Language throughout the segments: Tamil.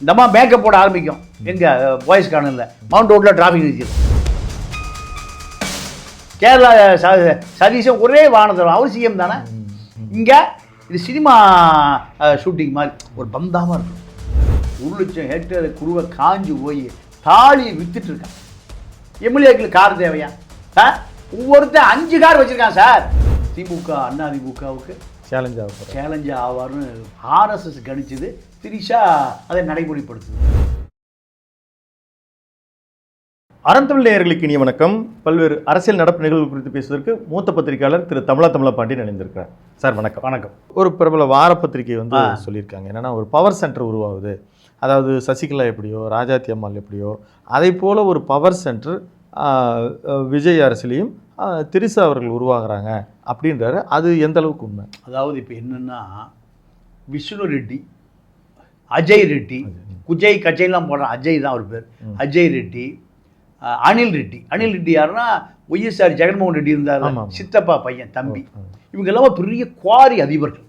இந்த அம்மா மேக்கப் போட ஆரம்பிக்கும். எங்க பாய்ஸ் கார்னரில் மவுண்ட் ரோட்டில் டிராஃபிக் நிற்கிறது. கேரளா சதீஷன் ஒரே வாகனத்தில் அவர் சிஎம் தானே. இங்கே இது சினிமா ஷூட்டிங் மாதிரி ஒரு பந்தாமல் இருக்கும். 1 லட்சம் ஹெக்டேர் குருவை காஞ்சு போய் தாலியை வித்துட்டு இருக்கான். எம்எல்ஏக்களுக்கு கார் தேவையா? ஒவ்வொருத்தர் 5 கார் வச்சிருக்கான் சார். திமுக அதிமுகவுக்கு சேலஞ்ச் ஆவார்னு ஆர்எஸ்எஸ் கணிச்சது. திரிஷா அதை நடைமுறைப்படுத்துது. அறந்தமிழ் நேயர்களுக்கு இனிய வணக்கம். பல்வேறு அரசியல் நடப்பு நிகழ்வு குறித்து பேசுவதற்கு மூத்த பத்திரிகையாளர் திரு தமிழா பாண்டியன் இணைந்திருக்கிறார். சார் வணக்கம். வணக்கம். ஒரு பிரபல வார பத்திரிகை சொல்லியிருக்காங்க என்னன்னா, ஒரு பவர் சென்டர் உருவாகுது. அதாவது சசிகலா எப்படியோ, ராஜாத்தி அம்மாள் எப்படியோ, அதை போல ஒரு பவர் சென்டர் விஜய் அரசியலையும் திரிசா அவர்கள் உருவாகிறாங்க அப்படின்றாரு. அது எந்த அளவுக்கு உண்மை? அதாவது இப்போ என்னன்னா, விஷ்ணு ரெட்டி, அஜய் ரெட்டி, குஜய் கச்சைலாம் போடுறான். அஜய் தான் அவர் பேர். அஜய் ரெட்டி, அனில் ரெட்டி யாருன்னா ஒய்எஸ்ஆர் ஜெகன்மோகன் ரெட்டி இருந்தார், சித்தப்பா பையன் தம்பி. இவங்க எல்லாம் பெரிய குவாரி அதிபர்கள்.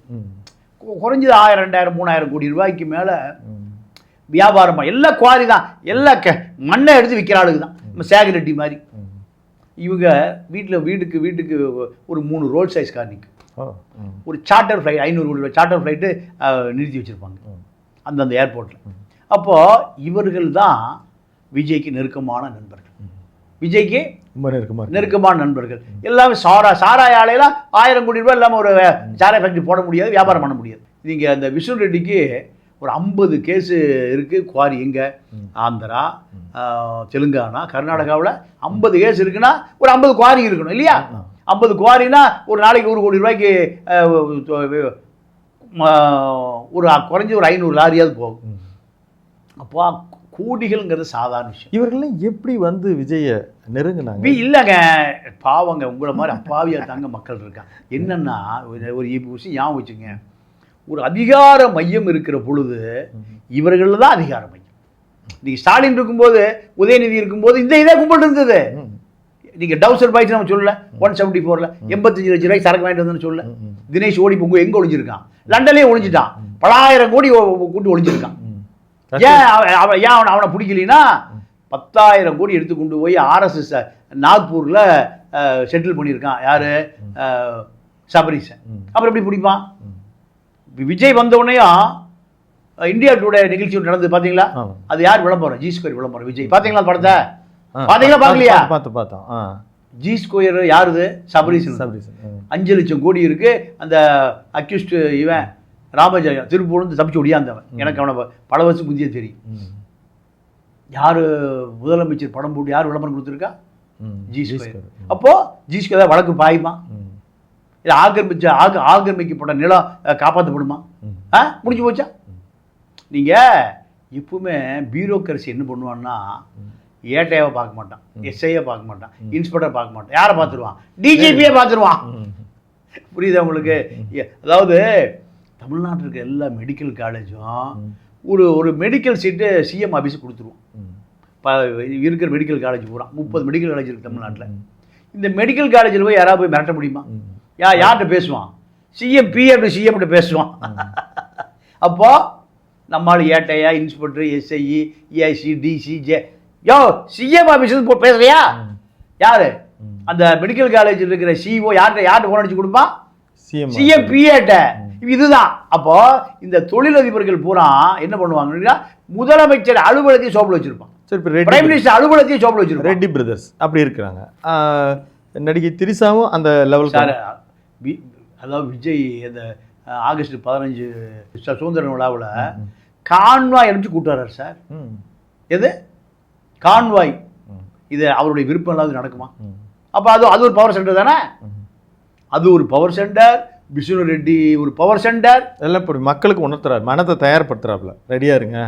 குறைஞ்சது 1000, 2000, 3000 கோடி ரூபாய்க்கு மேலே வியாபாரமாக எல்லா குவாரி தான். எல்லா மண்ணை எடுத்து விற்கிற ஆளுக்கு தான். நம்ம சேகர் ரெட்டி மாதிரி. இவங்க வீட்டுக்கு ஒரு 3 ரோல் சைஸ் கார் நிற்கும். ஒரு சார்ட்டர் ஃப்ளைட் 500 கோடி ரூபாய் சார்ட்டர் ஃப்ளைட்டு நிறுத்தி வச்சுருப்பாங்க அந்தந்த ஏர்போர்ட்டில். அப்போது இவர்கள் தான் விஜய்க்கு நெருக்கமான நண்பர்கள். விஜய்க்கு நெருக்கமான நண்பர்கள் எல்லாமே. சாராய ஆலையெல்லாம் 1000 கோடி ரூபாய் இல்லாமல் ஒரு சாராய ஃபேக்ட்ரி போட முடியாது, வியாபாரம் பண்ண முடியாது. நீங்கள் அந்த விஷ்ணு ரெட்டிக்கு ஒரு 50 கேஸு இருக்குது. குவாரி எங்கே? ஆந்திரா, தெலுங்கானா, கர்நாடகாவில் 50 கேஸ் இருக்குன்னா ஒரு 50 குவாரி இருக்கணும் இல்லையா? 50 குவாரினா ஒரு நாளைக்கு 1 கோடி ரூபாய்க்கு ஒரு குறைஞ்சி ஒரு 500 லாரியாவது போகும். அப்போ கோடிகள்ங்கிறது சாதாரண விஷயம். இவர்கள்லாம் எப்படி விஜய நெருங்கினாங்க? இல்லைங்க, பாவங்க, உங்களை மாதிரி அப்பாவியாக தாங்க மக்கள் இருக்காங்க. என்னன்னா ஒரு விஷயம் ஞாபகம் வச்சுங்க. ஒரு அதிகார மையம் இருக்கிற பொழுது இவர்கள் தான் அதிகார மையம். நீங்கள் ஸ்டாலின் இருக்கும்போது, உதயநிதி இருக்கும்போது இதே கும்பல் இருந்தது. நீங்கள் டவுசர் பாய்ஸ் நம்ம சொல்லல, 174ல் 85 லட்சம் ரூபாய்க்கு சரக்கு வாங்கிட்டு வந்தோன்னு சொல்லல. தினேஷ் ஓடி பொங்கு எங்கே ஒழிஞ்சிருக்கான்? லண்டன்லேயே ஒழிஞ்சிட்டான். பலாயிரம் கோடி கூட்டி ஒழிஞ்சிருக்கான். ஏன் அவனை பிடிக்கலனா 10,000 கோடி எடுத்து கொண்டு போய் ஆர்எஸ்எஸ் நாக்பூரில் செட்டில் பண்ணியிருக்கான். யார்? சபரீஷன். அப்புறம் எப்படி பிடிப்பான்? விஜய் வந்தவுடனேயும் இந்தியா டுடே நிகழ்ச்சி நடந்து பார்த்தீங்களா? அது யார் விளம்பரம்? ஜி ஸ்கொயர் விளம்பரம். விஜய் பார்த்தீங்களா? படத்தை பார்த்தீங்களா? பார்க்கலையா? பார்த்தோம். ஜி ஸ்கொயர் யாருது? சபரீஷன். 5 லட்சம் கோடி இருக்கு. அந்த அக்யூஸ்ட் இவன் ராமஜெயம் திருப்பூர்ந்து தப்பிச்சு ஒடியாந்தவன். எனக்கு அவனை பல வருஷம் முந்தியே தெரியும். யார் முதலமைச்சர் படம் போட்டு யார் விளம்பரம் கொடுத்துருக்கா? G square. அப்போது ஜி ஸ்கொயர் வழக்கு பாயுமா? இல்லை ஆக்கிரமிக்கப்பட்ட நிலம் காப்பாற்றப்படுமா? முடிஞ்சு போச்சா? நீங்கள் எப்பவுமே பியூரோக்ரசி என்ன பண்ணுவான்னா, ஏட்டையாவை பார்க்க மாட்டான், எஸ்ஐயை பார்க்க மாட்டான், இன்ஸ்பெக்டர் பார்க்க மாட்டான். யாரை பார்த்துருவான்? டிஜிபியே பார்த்துருவான். புரியுதா உங்களுக்கு? அதாவது தமிழ்நாட்டில் இருக்க எல்லா மெடிக்கல் காலேஜும் ஒரு மெடிக்கல் சீட்டு சிஎம் ஆஃபீஸுக்கு கொடுத்துருவோம். இப்போ இருக்கிற மெடிக்கல் காலேஜ் பூரா 30 மெடிக்கல் காலேஜ் இருக்குது தமிழ்நாட்டில். இந்த மெடிக்கல் காலேஜில் போய் யாராவது போய் மிரட்ட முடியுமா? யார்கிட்ட பேசுவான்? சிஎம் பிஎம் சிஎம்கிட்ட பேசுவான். அப்போது நம்மளால் ஏட்டையா, inspector, SI, AIC, DC, CM ஆஃபீஸுக்கு பேசுறியா? யார்? அந்த மெடிக்கல் காலேஜில் இருக்கிற சிஓ யார்கிட்ட ஃபோன் அடிச்சு கொடுப்பான்? சிஎம் பிஏட்ட. இதுதான். அப்போ இந்த தொழிலதிபர்கள் பூரா என்ன பண்ணுவாங்கன்னா, முதலமைச்சர் அலுவலகத்தையும் சோப்பில் வச்சிருப்பான். பிரைம் மினிஸ்டர் அலுவலகத்தையும் சோப்பில் வச்சிருப்பான். ரெட்டி பிரதர்ஸ் அப்படி இருக்கிறாங்க. நடிகை திரிசாவும் அந்த லெவல். அதாவது விஜய் அந்த ஆகஸ்ட் 15 சுதந்திர விழாவில் கான்வாய் அனுப்பிச்சு கூட்டுறாரு சார். எது கான்வாய்? இது அவருடைய விருப்பம் இல்லாத நடக்குமா? அப்போ அது ஒரு பவர் சென்டர் தானே. அது ஒரு பவர் சென்டர். விஷ்ணு ரெட்டி ஒரு பவர் சென்டர். எல்லாம் இப்படி மக்களுக்கு உணர்த்துறாரு, மனத்தை தயார்படுத்துறாப்புல. ரெடியாக இருங்க,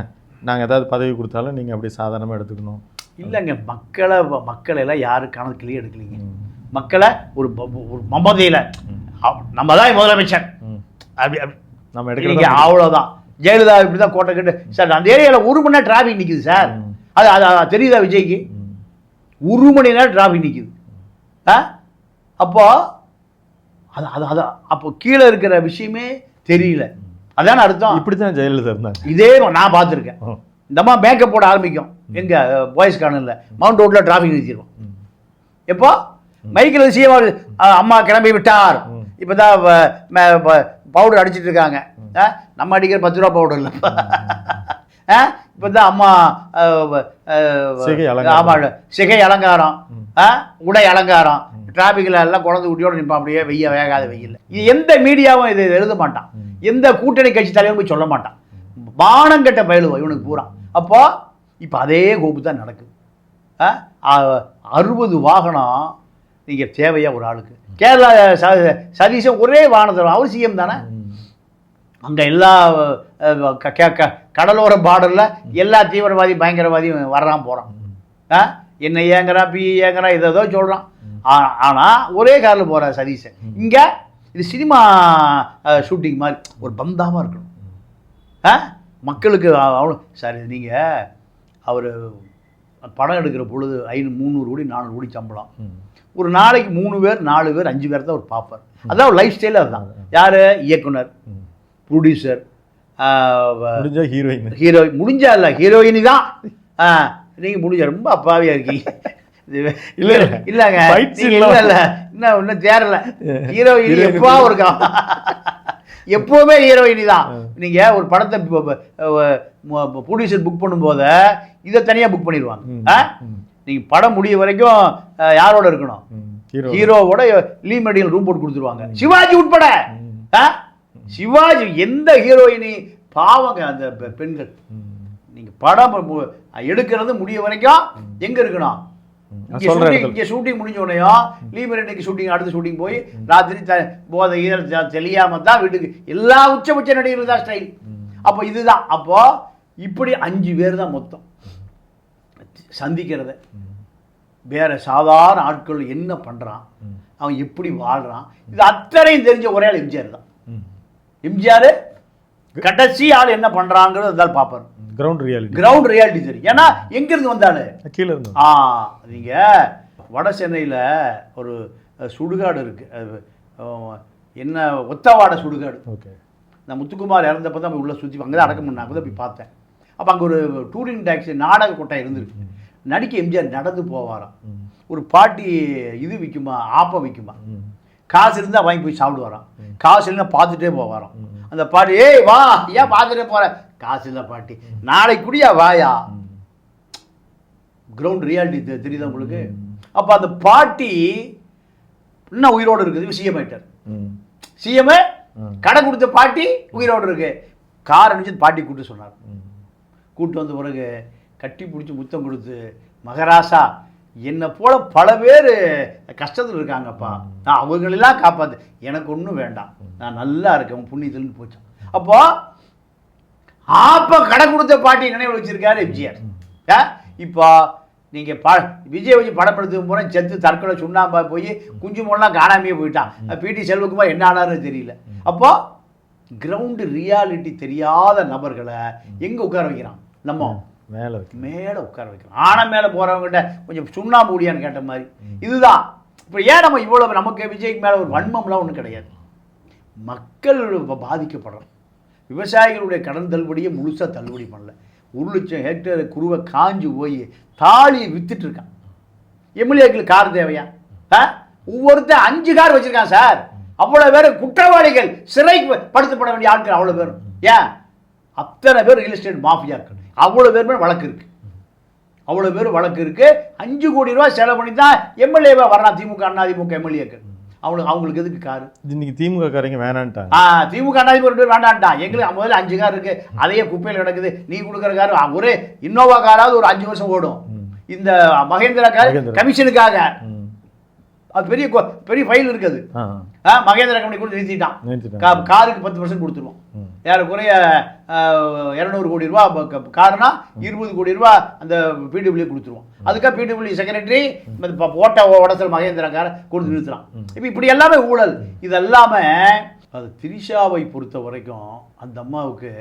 நாங்கள் ஏதாவது பதவி கொடுத்தாலும் நீங்கள் அப்படி சாதாரணமாக எடுத்துக்கணும். இல்லைங்க, மக்களை எல்லாம் யாரும் கணக்குலேயே எடுக்கலைங்க. மக்களை ஒரு மமதையில் நம்ம தான் முதலமைச்சர் அப்படி நம்ம எடுக்கிறீங்க, அவ்வளோதான். ஜெயலலிதா இப்படி தான் கோட்டை கட்டு சார். அந்த ஏரியாவில் 1 மணி நேரம் டிராஃபிக் நிற்குது சார். அது தெரியுதா விஜய்க்கு? 1 மணி நேரம் டிராஃபிக் நிற்குது. அப்போது அப்போ கீழே இருக்கிற விஷயமே தெரியல. அதான அர்த்தம். இப்படி தான் ஜெயலலிதா இருந்தாங்க. இதே நான் பார்த்துருக்கேன். இந்த அம்மா மேக்கப் போட ஆரம்பிக்கும் எங்கே பாய்ஸ் கார்னரில் மவுண்ட் ரோட்டில் டிராஃபிக் நிறுத்திடுவோம். எப்போ மைக்கில் சிஎம் அம்மா கிளம்பி விட்டார், இப்போ தான் பவுடர் அடிச்சிட்டு இருக்காங்க. நம்ம அடிக்கிற 10 ரூபா பவுடர் இல்லை, இப்போ தான் அம்மா ஆமாம் சிகை அலங்காரம், உடை அலங்காரம், டிராஃபிக்கில் எல்லாம் குழந்தை குட்டியோடு நிற்பான் அப்படியே வேகாத வெயில். இது எந்த மீடியாவும் இது எழுத மாட்டான், எந்த கூட்டணி கட்சி தலைவரும் போய் சொல்ல மாட்டான். பானங்கட்ட பயிலுவோம் இவனுக்கு பூரா. அப்போ இப்போ அதே கோப்பு தான் நடக்குது. 60 வாகனம் நீங்கள் தேவையா ஒரு ஆளுக்கு? கேரளா சதீஷன் ஒரே வாகனத்தில் அவர் சிஎம் தானே. அங்கே எல்லா கடலோர பார்டரில் எல்லா தீவிரவாதி பயங்கரவாதியும் வர்றான் போகிறான். என்ன ஏங்குறான் ஏங்குறான் ஏதோ சொல்கிறான். ஆனால் ஒரே காரில் போகிற சதீஷன். இங்கே இது சினிமா ஷூட்டிங் மாதிரி ஒரு பந்தாமாக இருக்கணும். மக்களுக்கு அவ்வளோ சரி. நீங்கள் அவர் படம் எடுக்கிற பொழுது 300 கோடி 400 கோடி சம்பளம். ஒரு நாளைக்கு 3 பேர் 4 பேர் 5 பேர் தான் ஒரு பார்ப்பார். அதான் ஒரு லைஃப் ஸ்டைல். அதுதான் யார் இயக்குனர், ப்ரொடியூசர், ஹீரோயின். முடிஞ்சா இல்லை ஹீரோயினி தான். நீங்கள் முடிஞ்ச ரொம்ப அப்பாவியாக இருக்கீங்க. இல்லைங்க இல்லை இன்னும் தேரல. ஹீரோயின் எப்போ இருக்கா? எப்போவுமே ஹீரோயினி தான். நீங்கள் ஒரு படத்தை ப்ரொடியூசர் புக் பண்ணும்போது இதை தனியாக புக் பண்ணிடுவாங்க. நீங்கள் படம் முடிய வரைக்கும் யாரோட இருக்கணும்? ஹீரோவோட லீ மெடியல் ரூம் போட்டு கொடுத்துருவாங்க. சிவாஜி உட்பட. சிவாஜி எந்த ஹீரோயினி பாவங்க அந்த பெண்கள். நீங்கள் படம் எடுக்கிறது முடிய வரைக்கும் எங்கே இருக்கணும்? இங்கே ஷூட்டிங் முடிஞ்ச உடனேயும் லீ மெடியல் ஷூட்டிங் அடுத்த ஷூட்டிங் போய் ராத்திரி போதை தெளியாம தான் வீட்டுக்கு. எல்லா உச்சபட்ச நடிகர்கள் தான் ஸ்டைல். அப்போ இதுதான். அப்போ இப்படி 5 பேர் தான் மொத்தம் சந்திக்கிறத. வேற சாதாரண ஆட்கள் என்ன பண்றான், அவன் எப்படி வாழ்றான், இது அத்தனையும் தெரிஞ்ச ஒரே ஆள் எம்ஜிஆர் தான். எம்ஜிஆர் கடைசி ஆள் என்ன பண்றாங்கிறது அதால் பார்ப்பார். கிரவுண்ட் ரியாலிட்டி தெரியும். ஏன்னா எங்கிருந்து வந்தாலு கீழே இருந்து. நீங்க வட சென்னையில் ஒரு சுடுகாடு இருக்கு, என்ன ஒத்தவாடை சுடுகாடு. நான் முத்துக்குமார் இறந்தப்போ தான் உள்ள சுற்றி அங்கே தான் அடக்கம் பண்ண, அப்போ தான் போய் பார்த்தேன். அப்போ அங்கே ஒரு டூரிங் டாக்ஸி நாடக கொட்டாய் இருந்திருக்கு. நடிக்க எம்ஜிஆர் நடந்து போவாராம். ஒரு பாட்டி இது விற்குமா, ஆப்பம் விற்குமா, காசு இருந்தால் வாங்கி போய் சாப்பிடுவாராம். காசு இல்லைன்னா பார்த்துட்டே போவாராம். அந்த பாட்டி ஏய் வா ஏன் பார்த்துட்டே போற, காசு இல்லை பாட்டி நாளைக்கு குடியா வாயா. கிரவுண்ட் ரியாலிட்டி தெரியுதா உங்களுக்கு? அப்போ அந்த பாட்டி இன்னும் உயிரோடு இருக்குது. சிஎம் ஆயிட்டார். சிஎம் கடை கொடுத்த பாட்டி உயிரோடு இருக்கு. கார் அனுப்பிச்சு பாட்டி கூப்பிட்டு சொன்னார். கூப்பிட்டு வந்த பிறகு கட்டி பிடிச்சி முத்தம் கொடுத்து, மகராசா என்னை போல பல பேர் கஷ்டத்தில் இருக்காங்கப்பா, நான் அவங்களெல்லாம் காப்பாற்று, எனக்கு ஒன்றும் வேண்டாம், நான் நல்லா இருக்கேன் புண்ணியத்துலன்னு போச்சு. அப்போ கடை கொடுத்த பாட்டி நினைவு வச்சிருக்காரு எம்ஜிஆர். இப்போ நீங்கள் விஜய் வச்சு படம் எடுத்து போகிறேன் செத்து தற்கொலை சுண்ணாம்பா போய் குஞ்சு மூலம் காணாமையே போயிட்டான். பிடி செல்வகுமார் என்ன ஆனார்னு தெரியல. அப்போ கிரவுண்டு ரியாலிட்டி தெரியாத நபர்களை எங்கே உட்கார வைக்கிறான்? நம்ம மேலே உட்கார வைக்கிறோம். ஆனை மேலே போகிறவங்ககிட்ட கொஞ்சம் சுண்ணாம்பு முடியான்னு கேட்ட மாதிரி. இதுதான் இப்போ ஏன் நம்ம இவ்வளோ நமக்கு விஜய்க்கு மேலே ஒரு வன்மம்லாம் ஒன்றும் கிடையாது. மக்கள் பாதிக்கப்படுறோம். விவசாயிகளுடைய கடன் தள்ளுபடியை முழுசாக தள்ளுபடி பண்ணல. 1 லட்சம் ஹெக்டேர் குருவை காஞ்சி போய் தாலியை வித்துட்டு இருக்கான். எம்எல்ஏக்களுக்கு கார் தேவையா? ஒவ்வொருத்தர் 5 கார் வச்சிருக்கான் சார். அவ்வளோ பேர் குற்றவாளிகள், சிறைக்கு படுத்தப்பட வேண்டிய ஆட்கள் அவ்வளோ பேரும். ஏன் அத்தனை பேர் ரியல் எஸ்டேட் மாஃபியாக்கள். அவ்வளோ பேர் மேலே வழக்கு இருக்கு. அவ்வளோ பேர் வழக்கு இருக்கு. 5 கோடி ரூபா செலவு பண்ணி தான் எம்எல்ஏவா வரலாம். திமுக அதிமுக எம்எல்ஏக்கள் அவங்களுக்கு எதுக்கு காரு? இன்னைக்கு திமுக காரங்க வேணான்ட்டாங்க. திமுக அதிமுக 2 பேர் வேண்டான்ட்டான். எங்களுக்கு முதல்ல 5 கார் இருக்கு, அதையே குப்பையில் கிடக்குது. நீ கொடுக்குற காரு ஒரே இன்னோவா காராவது ஒரு 5 வருஷம் ஓடும். இந்த மகேந்திரா கார் கமிஷனுக்காக அது பெரிய பெரிய ஃபைல் இருக்குது. மகேந்திரா கம்பெனி கூட நிறுத்திட்டான். காருக்கு 10% கொடுத்துருவோம். ஏறக்குறைய 200 கோடி ரூபா காருனா 20 கோடி ரூபா அந்த பிடபிள்யூ கொடுத்துருவோம். அதுக்காக பிடபிள்யூ செக்ரட்டரி ஓட்ட உடசல் மகேந்திரா காரை கொடுத்து நிறுத்துறான். இப்போ இப்படி எல்லாமே ஊழல். இது எல்லாமே அது திரிஷாவை பொறுத்த வரைக்கும் அந்த அம்மாவுக்கு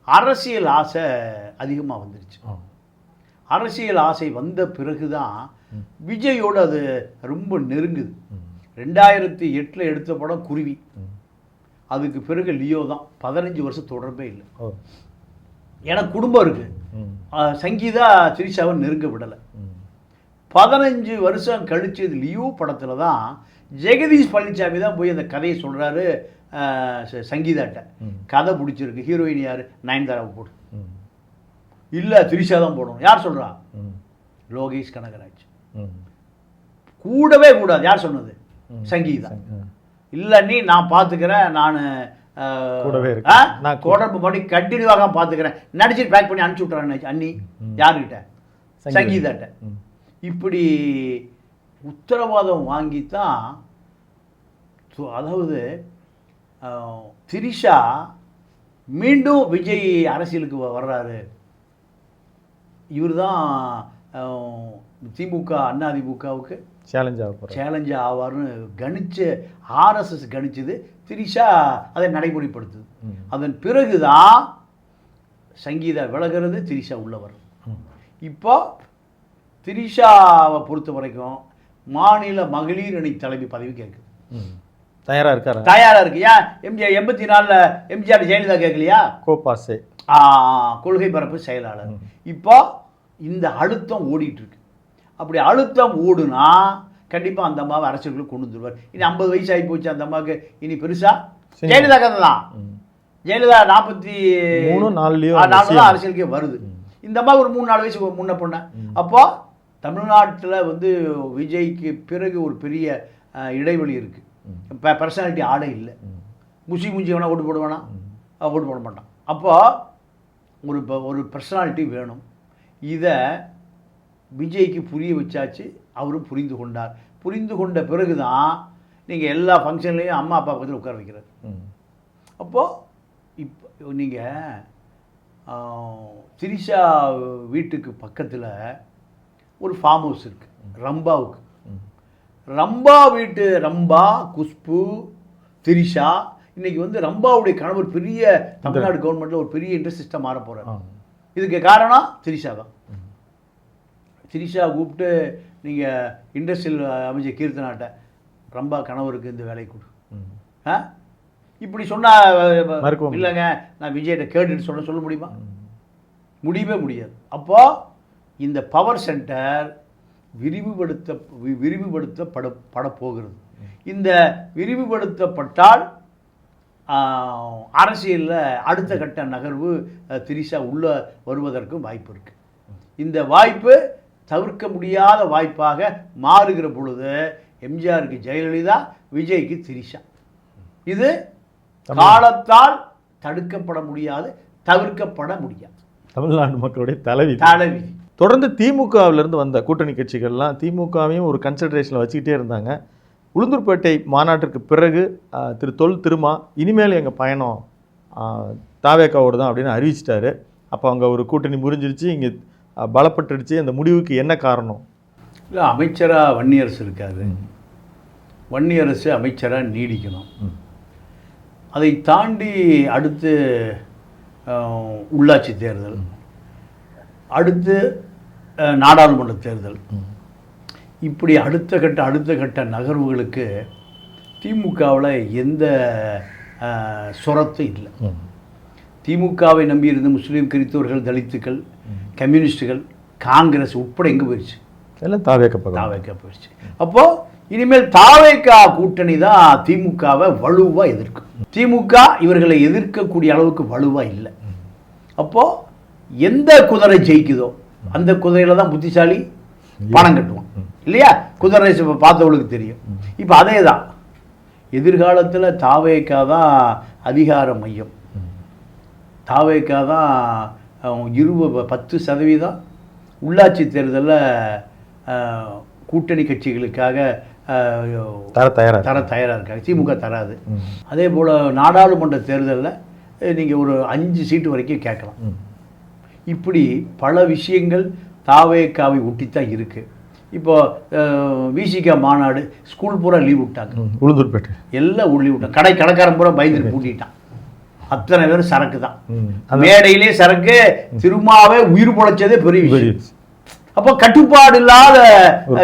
அரசியல் ஆசை அதிகமாக வந்துருச்சு. அரசியல் ஆசை வந்த பிறகுதான் விஜயோடு அது ரொம்ப நெருங்குது. 2008 எடுத்த படம் குருவி, அதுக்கு பிறகு லியோ தான். 15 வருஷம் தொடர்பே இல்லை. எனக்கு குடும்பம் இருக்கு, சங்கீதா திரிஷாவை நெருங்க விடலை. 15 வருஷம் கழிச்சு இது லியோ படத்தில் தான் ஜெகதீஷ் பழனிசாமி தான் போய் அந்த கதையை சொல்கிறாரு சங்கீதாட்ட. கதை பிடிச்சிருக்கு, ஹீரோயின் யார், நயன்தாராவை போடு. இல்லை திரிஷா தான் போடணும். யார் சொல்கிறா? லோகேஷ் கனகராஜ். கூடவே கூடாது. யார் சொன்னது? சங்கீதா. இல்லை நீ நான் பார்த்துக்கிறேன், நான் தொடர்பு பண்ணி கண்டினியூவாக பார்த்துக்கிறேன், நடிச்சுட்டு பேக் பண்ணி அனுப்பிச்சி விட்றேன் அண்ணி. யாருக்கிட்ட? சங்கீதாட்ட. இப்படி உத்தரவாதம் வாங்கித்தான். அதாவது திரிஷா மீண்டும் விஜய் அரசியலுக்கு வர்றாரு, இவர் தான் திமுக அதிமுகவுக்கு சேலஞ்ச் ஆவார்னு கணிச்சு ஆர்எஸ்எஸ் கணிச்சது. திரிஷா அதை நடைமுறைப்படுத்துது. அதன் பிறகுதான் சங்கீதா விலகிறது, திரிஷா உள்ள வரும். இப்போ திரிஷாவை பொறுத்த வரைக்கும் மாநில மகளிர் அணி தலைவி பதவி கேட்குது. தயாராக இருக்காரு? தயாராக இருக்கு. ஏன் எம்ஜிஆர் 84 எம்ஜிஆர் ஜெயலலிதா கேட்கலையா? கோபாசே கொள்கை பரப்பு செயலாளர். இப்போ இந்த அழுத்தம் ஓடிட்டு இருக்கு. அப்படி அழுத்தம் ஓடுனா கண்டிப்பாக அந்த அம்மாவை அரசியலுக்கு கொண்டு வந்துடுவார். இனி 50 வயசு ஆகி போச்சு அந்த அம்மாவுக்கு. இனி பெருசா ஜெயலலிதா கதை தான். ஜெயலலிதா 43 தான் அரசியலுக்கே வருது. இந்த அம்மா ஒரு 3-4 வயசு முன்ன பொண்ண. அப்போ தமிழ்நாட்டில் வந்து விஜய்க்கு பிறகு ஒரு பெரிய இடைவெளி இருக்குது. இப்போ பர்சனாலிட்டி ஆடே இல்லை. முஞ்சி வேணா ஓட்டு போடுவானா? ஓட்டு போட மாட்டான். அப்போ ஒரு பர்சனாலிட்டி வேணும். இதை விஜய்க்கு புரிய வச்சாச்சு. அவரும் புரிந்து கொண்டார். புரிந்து கொண்ட பிறகு தான் நீங்கள் எல்லா ஃபங்க்ஷன்லேயும் அம்மா அப்பா பக்கத்தில் உட்கார வைக்கிறார். அப்போது இப்போ நீங்கள் திரிஷா வீட்டுக்கு பக்கத்தில் ஒரு ஃபார்ம் ஹவுஸ் இருக்குது ரம்பாவுக்கு. ரம்பா வீட்டு ரம்பா, குஷ்பு, திரிஷா இன்னைக்கு வந்து ரம்பாவுடைய கணவர் பெரிய தமிழ்நாடு கவர்மெண்ட்டில் ஒரு பெரிய இண்டஸ்ட்ரிஸ்டாக மாற போகிறார். இதுக்கு காரணம் திரிஷா தான். திரிஷா கூப்பிட்டு நீங்கள் இண்டஸ்ட்ரியல் அமைச்சர் கீர்த்தனாட்ட ரம்பா கணவருக்கு இந்த வேலை கொடு இப்படி சொன்னால் இல்லைங்க நான் விஜய்கிட்ட கேட்டுட்டு சொல்ல முடியுமா? முடியவே முடியாது. அப்போது இந்த பவர் சென்டர் விரிவுபடுத்தப்பட போகிறது. இந்த விரிவுபடுத்தப்பட்டால் அரசியலில் அடுத்த கட்ட நகர்வு திரிஷா உள்ள வருவதற்கும் வாய்ப்பு இருக்குது. இந்த வாய்ப்பு தவிர்க்க முடியாத வாய்ப்பாக மாறுகிற பொழுது எம்ஜிஆருக்கு ஜெயலலிதா, விஜய்க்கு திரிஷா. இது காலத்தால் தடுக்கப்பட முடியாது, தவிர்க்கப்பட முடியாது. தமிழ்நாடு மக்களுடைய தலைவி. தொடர்ந்து திமுகவிலிருந்து வந்த கூட்டணி கட்சிகள்லாம் திமுகவையும் ஒரு கன்சிடரேஷனில் வச்சுக்கிட்டே இருந்தாங்க. உளுந்தூர்பேட்டை மாநாட்டிற்கு பிறகு தொல் திருமா இனிமேல் எங்கள் பயணம் தாவேக்காவோடு தான் அப்படின்னு அறிவிச்சிட்டாரு. அப்போ அங்கே ஒரு கூட்டணி முறிஞ்சிருச்சு, இங்கே பலப்பட்டுடுச்சு. அந்த முடிவுக்கு என்ன காரணம்? இல்லை, அமைச்சராக வன்னியரசு இருக்காரு. வன்னியரசு அமைச்சராக நீடிக்கணும். அதை தாண்டி அடுத்து உள்ளாட்சி தேர்தல், அடுத்து நாடாளுமன்ற தேர்தல், இப்படி அடுத்த கட்ட நகர்வுகளுக்கு திமுகவில் எந்த சொரத்தும் இல்லை. திமுகவை நம்பியிருந்த முஸ்லீம், கிறிஸ்தவர்கள், தலித்துக்கள், கம்யூனிஸ்டுகள், காங்கிரஸ் உட்பட எங்கே போயிடுச்சு? எல்லாம் தாவேக்கா போயிடுச்சு. அப்போது இனிமேல் தாவேக்கா கூட்டணி தான் திமுகவை வலுவாக எதிர்க்கும். திமுக இவர்களை எதிர்க்கக்கூடிய அளவுக்கு வலுவாக இல்லை. அப்போது எந்த குதிரை ஜெயிக்குதோ அந்த குதிரையில் தான் புத்திசாலி பணம் கட்டுவான் இல்லையா? குதிரை பார்த்தவங்களுக்கு தெரியும். இப்போ அதே தான் எதிர்காலத்தில் தாவேக்கா தான் அதிகார மையம். தாவேக்கா தான் 10% உள்ளாட்சி தேர்தலில் கூட்டணி கட்சிகளுக்காக தர தயாராக இருக்காங்க. திமுக தராது. அதே போல் நாடாளுமன்ற தேர்தலில் நீங்கள் ஒரு 5 சீட்டு வரைக்கும் கேட்கலாம். இப்படி பல விஷயங்கள் தாவேக்காவை ஒட்டித்தான் இருக்குது. இப்போ விசிகா மாநாடு, ஸ்கூல் பூரா லீவ் விட்டாங்க. உளுந்தூர்பேட்டை எல்லாம் லீவ் விட்டாங்க. கடைக்காரன் பூரா பயந்துட்டு பூட்டிட்டான். அத்தனை பேரும் சரக்கு தான். மேடையிலே சரக்கு. திருமாவே உயிர் பொழைச்சதே பெரிய விஷயம். அப்போ கட்டுப்பாடு இல்லாத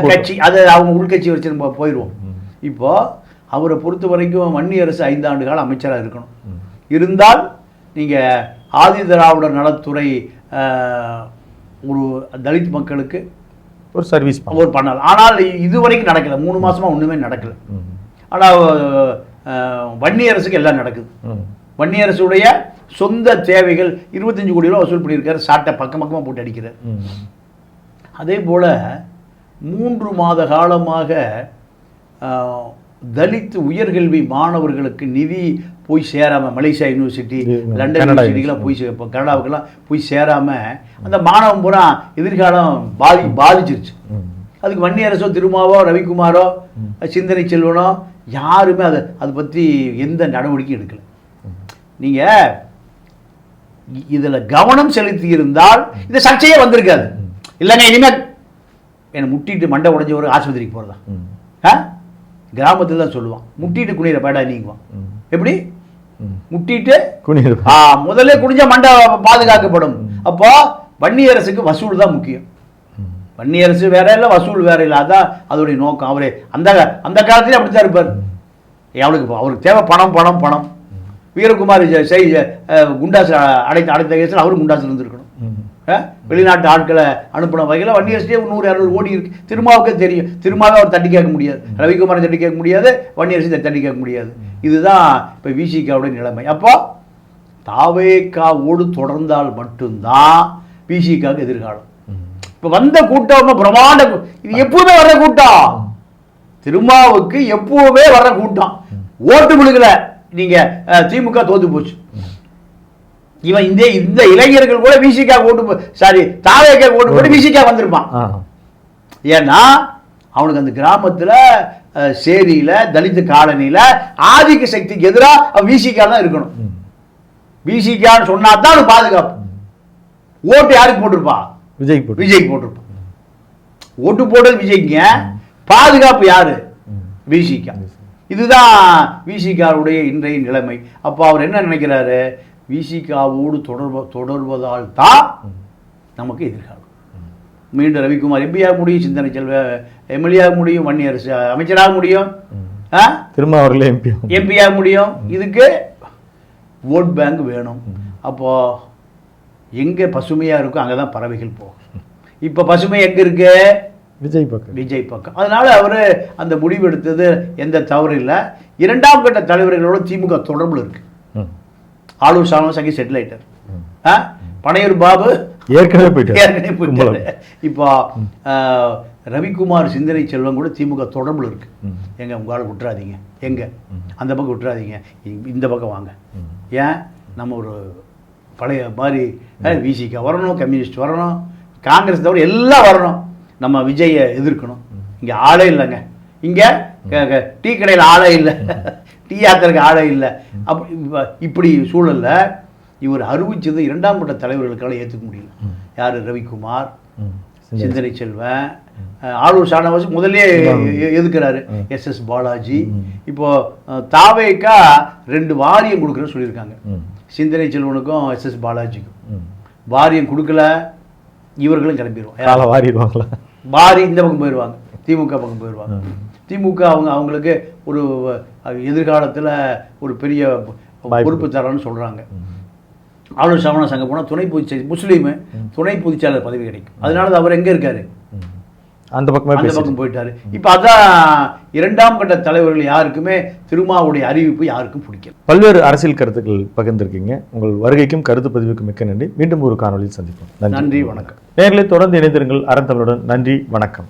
கட்சி, அது அவங்க உள்கட்சி வச்சு நம்ம போயிடுவோம். இப்போ அவரை பொறுத்த வரைக்கும் வன்னியரசு 5 ஆண்டு காலம் அமைச்சராக இருக்கணும். இருந்தால் நீங்கள் ஆதி திராவிடர் நலத்துறை ஒரு தலித் மக்களுக்கு ஒரு சர்வீஸ் ஒரு பண்ணலாம். ஆனால் இதுவரைக்கும் நடக்கலை, 3 மாசமா ஒன்றுமே நடக்கலை. ஆனால் வன்னியரசுக்கு எல்லாம் நடக்குது. வன்னியரசுடைய சொந்த தேவைகள் 25 கோடி ரூபா வசூல் பண்ணியிருக்காரு, சாட்டை பக்கமாக போட்டு அடிக்கிறார். அதே போல் 3 மாத காலமாக தலித் உயர்கல்வி மாணவர்களுக்கு நிதி போய் சேராமல், மலேசியா யூனிவர்சிட்டி, லண்டன் யூனிவர்சிட்டிக்கெலாம் போய் கனடாவுக்கெல்லாம் போய் சேராமல் அந்த மாணவன் பூரா எதிர்காலம் பாதிச்சிருச்சு. அதுக்கு வன்னியரசோ, திருமாவோ, ரவிக்குமாரோ, சிந்தனை செல்வனோ யாருமே அதை பற்றி எந்த நடவடிக்கையும் எடுக்கலை. நீங்கள் இதில் கவனம் செலுத்தி இருந்தால் இந்த சர்ச்சையே வந்திருக்காது. இல்லைங்க, இனிமேல் என்னை முட்டிட்டு மண்டை உடஞ்சி ஒரு ஆஸ்பத்திரிக்கு போகிறதா? கிராமத்தில் தான் சொல்லுவான், முட்டிட்டு குனிற பேடா நீங்குவான். எப்படி முட்டிட்டு குனிற? முதல்ல குனிஞ்ச மண்டை பாதுகாக்கப்படும். அப்போ வன்னியரசுக்கு வசூல் தான் முக்கியம். வன்னியரசு வேற இல்லை, வசூல் வேற இல்லை. அதான் அதோடைய நோக்கம். அவரே அந்த காலத்திலே அப்படித்தான் இருப்பார். அவருக்கு தேவை பணம் பணம் பணம். வீரகுமார் குண்டாசு அடைத்த கேஸில் அவரும் குண்டாசில் இருந்திருக்கணும். வெளிநாட்டு ஆட்களை அனுப்பின வகையில் வன்னியரசே 100-200 கோடி இருக்கு. திருமாவுக்கே தெரியும். திருமாவே அவர் தட்டி கேட்க முடியாது, ரவிக்குமாரை தட்டி கேட்க முடியாது, வன்னியரசு தட்டி கேட்க முடியாது. இதுதான் இப்போ விசிகாவுடைய நிலைமை. அப்போ தாவேக்காவோடு தொடர்ந்தால் மட்டும்தான் விசிகாவுக்கு எதிர்காலம். இப்போ வந்த கூட்டம் பிரமாண்ட, இது எப்பவுமே வர்ற கூட்டம். திருமாவுக்கு எப்பவுமே வர்ற கூட்டம். ஓட்டு விழுகல, நீங்க திமுக தோத்து போச்சு. இவன் இந்த இளைஞர்கள் கூட விசிகா ஓட்டு, சாரி தாவேக்கா ஓட்டு போட்டு விசிகா வந்திருப்பான். ஏன்னா அவனுக்கு அந்த கிராமத்துல, சேரியில, தலித் காலனியில ஆதிக்க சக்திக்கு எதிராக விசிகா தான் இருக்கணும். விசிகான்னு சொன்னா தான் பாதுகாப்பு. ஓட்டு யாருக்கு போட்டிருப்பான்? விஜய்க்கு போட்டிருப்பான். ஓட்டு போடுறது விஜய்ங்க, பாதுகாப்பு யாரு? விசிகா. இதுதான் விசிகாவுடைய இன்றைய நிலைமை. அப்போ அவர் என்ன நினைக்கிறாரு? விசிகாவோடு தொடர்வதால் தான் நமக்கு எதிர்காலம். மீண்டும் ரவிக்குமார் எம்பியாக முடியும், சிந்தனை செல்வ எம்எல்ஏ முடியும், வன்னியரசு அமைச்சராக முடியும், திருமாவளவன் எம்பியாக முடியும். இதுக்கு ஓட் பேங்க் வேணும். அப்போ எங்கே பசுமையாக இருக்கோ அங்கே தான் பறவைகள் போகும். இப்போ பசுமை எங்கே இருக்கு? விஜய் பக்கம். அதனால அவர் அந்த முடிவு எடுத்தது எந்த தவறு இல்லை. 2ஆம் கட்ட தலைவர்களோட திமுக தொடர்புல இருக்கு. ஆளூர் சாணம் சங்கி செட்டில் ஆயிட்டார். பனையூர் பாபு ஏற்கனவே போயிட்டாரு. இப்போ ரவிக்குமார், சிந்தனை செல்வம் கூட திமுக தொடர்புல இருக்கு. எங்க உங்களால் விட்டுறாதீங்க, எங்க அந்த பக்கம் விட்டுறாதீங்க, இந்த பக்கம் வாங்க. ஏன் நம்ம ஒரு பழைய மாதிரி விசிகா வரணும், கம்யூனிஸ்ட் வரணும், காங்கிரஸ் தவிர எல்லாம் வரணும், நம்ம விஜயை எதிர்க்கணும். இங்கே ஆளே இல்லைங்க. இங்கே டீ கடையில் ஆளே இல்லை, டீ யாத்திரைக்கு ஆளே இல்லை. இப்படி சூழலில் இவர் அறிவிச்சது 2ஆம் கட்ட தலைவர்களுக்கால ஏற்றுக்க முடியல. யார்? ரவிக்குமார், சிந்தனை செல்வன், ஆளூர் சாணவாசி முதல்ல எதுக்குறாரு, SS பாலாஜி. இப்போ தாவேக்கா 2 வாரியம் கொடுக்குறேன்னு சொல்லியிருக்காங்க. சிந்தனை செல்வனுக்கும் SS பாலாஜிக்கும் வாரியம் கொடுக்கல, இவர்களும் கிளம்பிடுவாங்க. வாரி இந்த பக்கம் போயிடுவாங்க, திமுக பக்கம் போயிடுவாங்க. திமுக அவங்களுக்கு ஒரு எதிர்காலத்தில் ஒரு பெரிய பொறுப்பு தரன்னு சொல்கிறாங்க. ஆளுநர் சமண சங்கம் போனால் துணை பொதுச்செயலர், முஸ்லீமு துணை பொதுச்செயலர் பதவி கிடைக்கும். அதனால அவர் எங்கே இருக்காரு? அந்த பக்கம் போயிட்டாரு. இப்போ அதான் 2ஆம் கட்ட தலைவர்கள் யாருக்குமே திருமாவுடைய அறிவிப்பு யாருக்கும் பிடிக்கல. பல்வேறு அரசியல் கருத்துக்கள் பகிர்ந்திருக்கீங்க. உங்கள் வருகைக்கும் கருத்து பதிவுக்கும் மிக்க நன்றி. மீண்டும் ஒரு காணொலியில் சந்திப்போம். நன்றி, வணக்கம். நேயர்களே, தொடர்ந்து இணைந்திருங்கள் அறந்தமிழுடன். நன்றி, வணக்கம்.